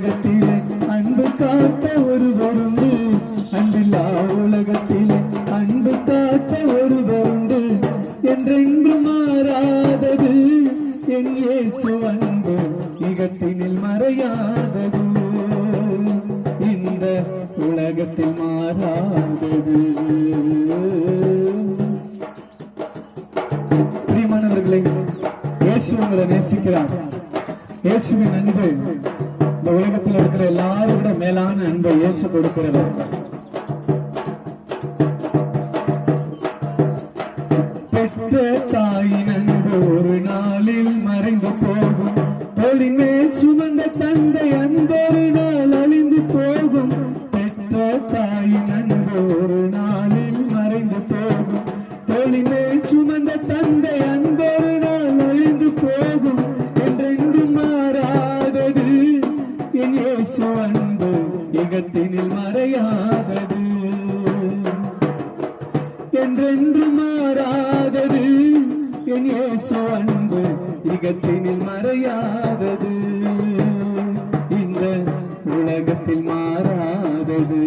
உலகத்திலே அன்பு காட்ட ஒருவருண்டு, அன்பில்லா உலகத்திலே அன்பு காட்ட ஒருவருண்டு, என்றென்றும் மாறாதது என் இயேசு அன்பு, இகத்தினில் மறையாதது, இந்த உலகத்தில் மாறாதது. பிரியமானவர்களே, இயேசு உங்களை நேசிக்கிறார். இயேசுவின் அன்பு இந்த உலகத்தில் இருக்கிற எல்லாரோட மேலான அன்பை இயேசு கொடுக்கிறார். பெற்ற தாயின் அன்பு ஒரு நாளில் மறைந்து போகும், தோளின் மேல் சுமந்த தந்தை அன்பொரு நாள் அழிந்து போகும். பெற்ற தாயின் அன்பு ஒரு நாளில் மறைந்து போகும், தோளின் மேல் சுமந்த தந்தை அன்பொரு நாள் அழிந்து போகும், என்றென்றும் மாறாதது என் இயேசு அன்பு, இகத்தினில் மறையாதது, என்றென்றும் மாறாதது என் இயேசு அன்பு, இகத்தினில் மறையாதது, இந்த உலகத்தில் மாறாதது.